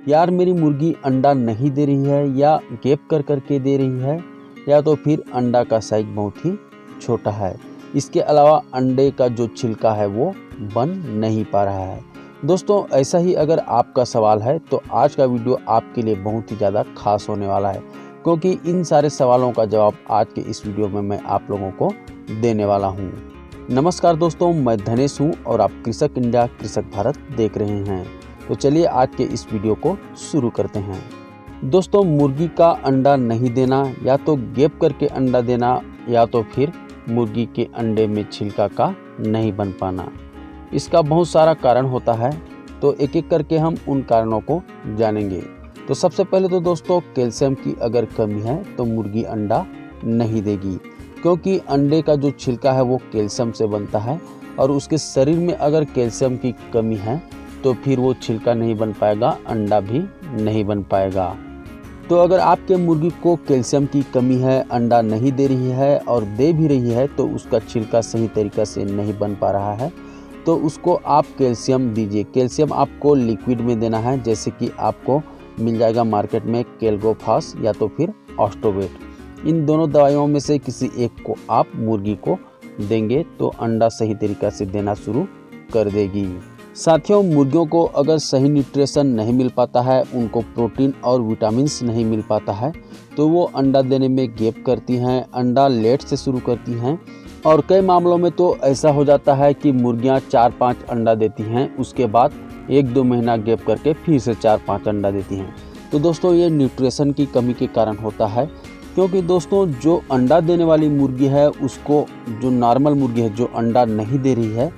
यार मेरी मुर्गी अंडा नहीं दे रही है, या गैप कर करके दे रही है, या तो फिर अंडा का साइज बहुत ही छोटा है। इसके अलावा अंडे का जो छिलका है वो बन नहीं पा रहा है। दोस्तों ऐसा ही अगर आपका सवाल है तो आज का वीडियो आपके लिए बहुत ही ज़्यादा खास होने वाला है, क्योंकि इन सारे सवालों का जवाब आज के इस वीडियो में मैं आप लोगों को देने वाला हूँ। नमस्कार दोस्तों, मैं धनेश हूँ और आप कृषक इंडिया कृषक भारत देख रहे हैं। तो चलिए आज के इस वीडियो को शुरू करते हैं। दोस्तों, मुर्गी का अंडा नहीं देना, या तो गैप करके अंडा देना, या तो फिर मुर्गी के अंडे में छिलका का नहीं बन पाना, इसका बहुत सारा कारण होता है। तो एक एक करके हम उन कारणों को जानेंगे। तो सबसे पहले तो दोस्तों, कैल्शियम की अगर कमी है तो मुर्गी अंडा नहीं देगी, क्योंकि अंडे का जो छिलका है वो कैल्शियम से बनता है, और उसके शरीर में अगर कैल्शियम की कमी है तो फिर वो छिलका नहीं बन पाएगा, अंडा भी नहीं बन पाएगा। तो अगर आपके मुर्गी को कैल्शियम की कमी है, अंडा नहीं दे रही है और दे भी रही है तो उसका छिलका सही तरीक़ा से नहीं बन पा रहा है, तो उसको आप कैल्शियम दीजिए। कैल्शियम आपको लिक्विड में देना है, जैसे कि आपको मिल जाएगा मार्केट में केल्गोफास या तो फिर ऑस्टोवेट। इन दोनों दवाइयों में से किसी एक को आप मुर्गी को देंगे तो अंडा सही तरीक़ा से देना शुरू कर देगी। साथियों, मुर्गियों को अगर सही न्यूट्रिशन नहीं मिल पाता है, उनको प्रोटीन और विटामिन्स नहीं मिल पाता है, तो वो अंडा देने में गैप करती हैं, अंडा लेट से शुरू करती हैं, और कई मामलों में तो ऐसा हो जाता है कि मुर्गियां 4-5 अंडा देती हैं, उसके बाद 1-2 महीना गैप करके फिर से 4-5 अंडा देती हैं। तो दोस्तों, ये न्यूट्रिशन की कमी के कारण होता है, क्योंकि दोस्तों जो अंडा देने वाली मुर्गी है उसको, जो नॉर्मल मुर्गी है जो अंडा नहीं दे रही है,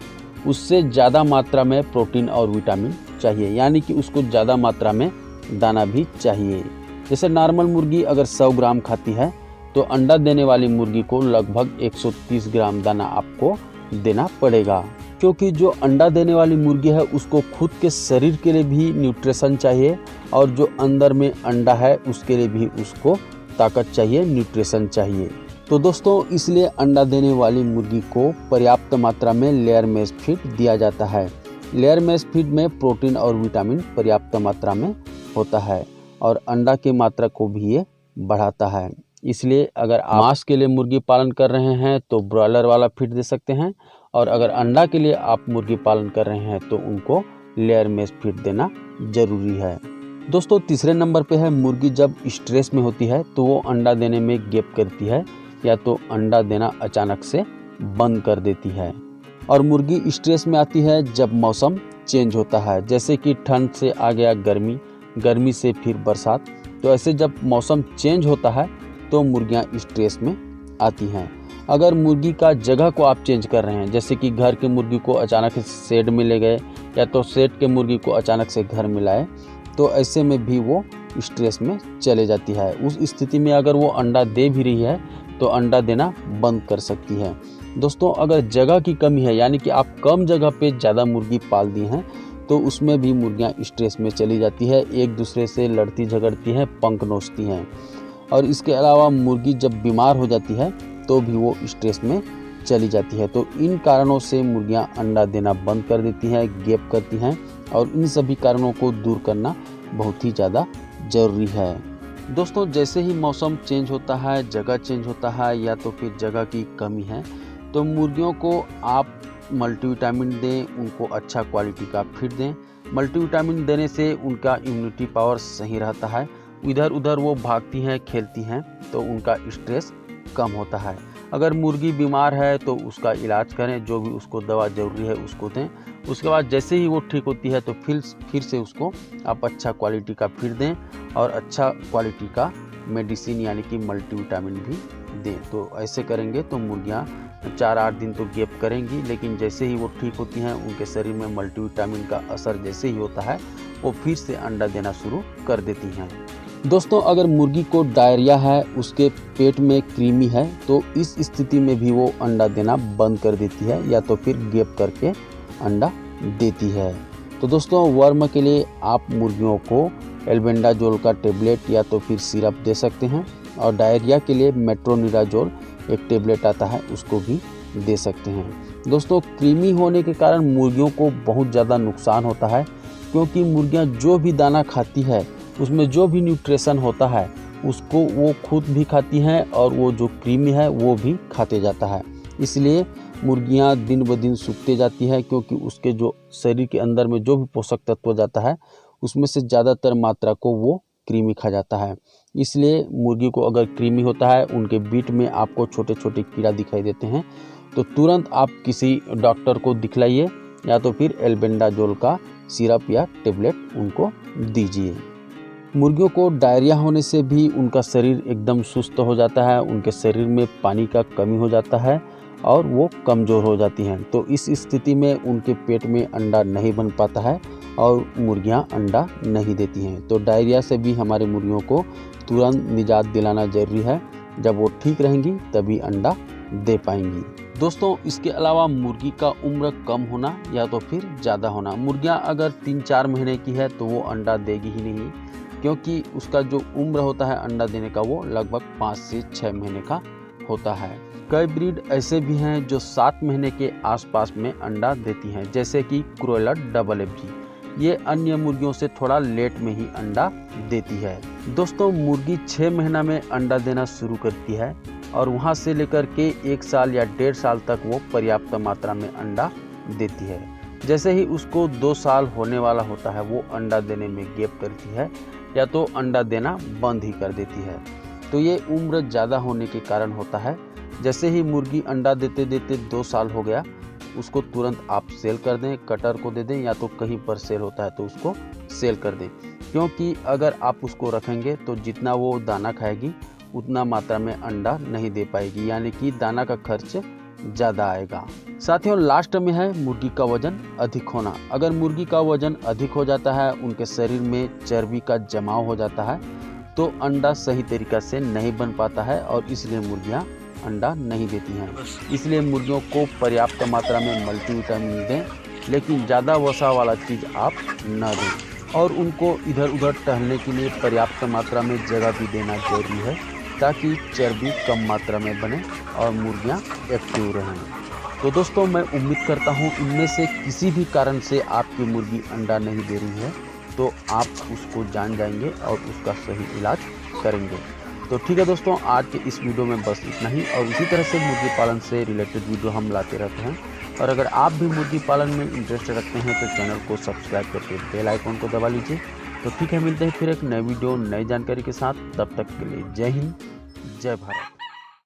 उससे ज़्यादा मात्रा में प्रोटीन और विटामिन चाहिए, यानी कि उसको ज़्यादा मात्रा में दाना भी चाहिए। जैसे नॉर्मल मुर्गी अगर 100 ग्राम खाती है तो अंडा देने वाली मुर्गी को लगभग 130 ग्राम दाना आपको देना पड़ेगा, क्योंकि जो अंडा देने वाली मुर्गी है उसको खुद के शरीर के लिए भी न्यूट्रिशन चाहिए, और जो अंदर में अंडा है उसके लिए भी उसको ताकत चाहिए, न्यूट्रिशन चाहिए। तो दोस्तों, इसलिए अंडा देने वाली मुर्गी को पर्याप्त मात्रा में लेयर मैश फीड दिया जाता है। लेयर मैश फीड में प्रोटीन और विटामिन पर्याप्त मात्रा में होता है, और अंडा की मात्रा को भी ये बढ़ाता है। इसलिए अगर आप मांस के लिए मुर्गी पालन कर रहे हैं तो ब्रॉयलर वाला फीड दे सकते हैं, और अगर अंडा के लिए आप मुर्गी पालन कर रहे हैं तो उनको लेयर मैश फीड देना जरूरी है। दोस्तों, तीसरे नंबर पे है मुर्गी जब स्ट्रेस में होती है तो वो अंडा देने में गैप करती है, या तो अंडा देना अचानक से बंद कर देती है। और मुर्गी स्ट्रेस में आती है जब मौसम चेंज होता है, जैसे कि ठंड से आ गया गर्मी, गर्मी से फिर बरसात। तो ऐसे जब मौसम चेंज होता है तो मुर्गियां स्ट्रेस में आती हैं। अगर मुर्गी का जगह को आप चेंज कर रहे हैं, जैसे कि घर के मुर्गी को अचानक से शेड में ले गए, या तो शेड के मुर्गी को अचानक से घर में लाए, तो ऐसे में भी वो स्ट्रेस में चले जाती है। उस स्थिति में अगर वो अंडा दे भी रही है तो अंडा देना बंद कर सकती है। दोस्तों, अगर जगह की कमी है, यानी कि आप कम जगह पे ज़्यादा मुर्गी पाल दी हैं, तो उसमें भी मुर्गियां स्ट्रेस में चली जाती है, एक दूसरे से लड़ती झगड़ती हैं, पंख नोचती हैं। और इसके अलावा मुर्गी जब बीमार हो जाती है तो भी वो स्ट्रेस में चली जाती है। तो इन कारणों से मुर्गियां अंडा देना बंद कर देती हैं, गैप करती हैं, और इन सभी कारणों को दूर करना बहुत ही ज़्यादा ज़रूरी है। दोस्तों, जैसे ही मौसम चेंज होता है, जगह चेंज होता है, या तो फिर जगह की कमी है, तो मुर्गियों को आप मल्टीविटामिन दें, उनको अच्छा क्वालिटी का फीड दें। मल्टीविटामिन देने से उनका इम्यूनिटी पावर सही रहता है, इधर उधर वो भागती हैं, खेलती हैं, तो उनका स्ट्रेस कम होता है। अगर मुर्गी बीमार है तो उसका इलाज करें, जो भी उसको दवा ज़रूरी है उसको दें। उसके बाद जैसे ही वो ठीक होती है तो फिर से उसको आप अच्छा क्वालिटी का फीड दें, और अच्छा क्वालिटी का मेडिसिन यानी कि मल्टीविटामिन भी दें। तो ऐसे करेंगे तो मुर्गियाँ 4-8 दिन तो गैप करेंगी, लेकिन जैसे ही वो ठीक होती हैं, उनके शरीर में मल्टीविटामिन का असर जैसे ही होता है, वो फिर से अंडा देना शुरू कर देती हैं। दोस्तों, अगर मुर्गी को डायरिया है, उसके पेट में कृमि है, तो इस स्थिति में भी वो अंडा देना बंद कर देती है, या तो फिर गैप करके अंडा देती है। तो दोस्तों, वर्म के लिए आप मुर्गियों को एल्बेंडाजोल का टेबलेट या तो फिर सिरप दे सकते हैं, और डायरिया के लिए मेट्रोनिडाजोल एक टेबलेट आता है, उसको भी दे सकते हैं। दोस्तों, कृमि होने के कारण मुर्गियों को बहुत ज़्यादा नुकसान होता है, क्योंकि मुर्गियां जो भी दाना खाती है उसमें जो भी न्यूट्रिशन होता है उसको वो खुद भी खाती हैं और वो जो कृमि है वो भी खाते जाता है। इसलिए मुर्गियां दिन ब दिन सूखते जाती है, क्योंकि उसके जो शरीर के अंदर में जो भी पोषक तत्व जाता है उसमें से ज़्यादातर मात्रा को वो कृमि खा जाता है। इसलिए मुर्गी को अगर कृमि होता है, उनके बीट में आपको छोटे छोटे कीड़ा दिखाई देते हैं, तो तुरंत आप किसी डॉक्टर को दिखलाइए या तो फिर एल्बेंडाजोल का सिरप या टेबलेट उनको दीजिए। मुर्गियों को डायरिया होने से भी उनका शरीर एकदम सुस्त हो जाता है, उनके शरीर में पानी का कमी हो जाता है और वो कमज़ोर हो जाती हैं। तो इस स्थिति में उनके पेट में अंडा नहीं बन पाता है और मुर्गियां अंडा नहीं देती हैं। तो डायरिया से भी हमारे मुर्गियों को तुरंत निजात दिलाना ज़रूरी है। जब वो ठीक रहेंगी तभी अंडा दे पाएंगी। दोस्तों, इसके अलावा मुर्गी का उम्र कम होना या तो फिर ज़्यादा होना। मुर्गियां अगर 3-4 महीने की है तो वो अंडा देगी ही नहीं, क्योंकि उसका जो उम्र होता है अंडा देने का वो लगभग 5 से 6 महीने का होता है। कई ब्रीड ऐसे भी हैं जो 7 महीने के आसपास में अंडा देती हैं, जैसे कि क्रोयलर डबल FG। ये अन्य मुर्गियों से थोड़ा लेट में ही अंडा देती है। दोस्तों, मुर्गी 6 महीना में अंडा देना शुरू करती है और वहाँ से लेकर के 1 साल या 1.5 साल तक वो पर्याप्त मात्रा में अंडा देती है। जैसे ही उसको 2 साल होने वाला होता है वो अंडा देने में गैप करती है या तो अंडा देना बंद ही कर देती है। तो ये उम्र ज़्यादा होने के कारण होता है। जैसे ही मुर्गी अंडा देते देते 2 साल हो गया, उसको तुरंत आप सेल कर दें, कटर को दे दें या तो कहीं पर सेल होता है तो उसको सेल कर दें, क्योंकि अगर आप उसको रखेंगे तो जितना वो दाना खाएगी उतना मात्रा में अंडा नहीं दे पाएगी, यानी कि दाना का खर्च ज़्यादा आएगा। साथियों, लास्ट में है मुर्गी का वजन अधिक होना। अगर मुर्गी का वजन अधिक हो जाता है, उनके शरीर में चर्बी का जमाव हो जाता है, तो अंडा सही तरीक़ा से नहीं बन पाता है और इसलिए मुर्गियां अंडा नहीं देती हैं। इसलिए मुर्गियों को पर्याप्त मात्रा में मल्टीविटामिन दें, लेकिन ज़्यादा वसा वाला चीज़ आप न दें। और उनको इधर उधर टहलने के लिए पर्याप्त मात्रा में जगह भी देना जरूरी है, ताकि चर्बी कम मात्रा में बने और मुर्गियां एक्टिव रहें। तो दोस्तों, मैं उम्मीद करता हूं इनमें से किसी भी कारण से आपकी मुर्गी अंडा नहीं दे रही है तो आप उसको जान जाएंगे और उसका सही इलाज करेंगे। तो ठीक है दोस्तों, आज के इस वीडियो में बस इतना ही, और इसी तरह से मुर्गी पालन से रिलेटेड वीडियो हम लाते रहते हैं। और अगर आप भी मुर्गी पालन में इंटरेस्ट रखते हैं तो चैनल को सब्सक्राइब करके बेल आइकन को दबा लीजिए। तो ठीक है, मिलते हैं फिर एक नए वीडियो नई जानकारी के साथ। तब तक के लिए जय हिंद, जय भारत।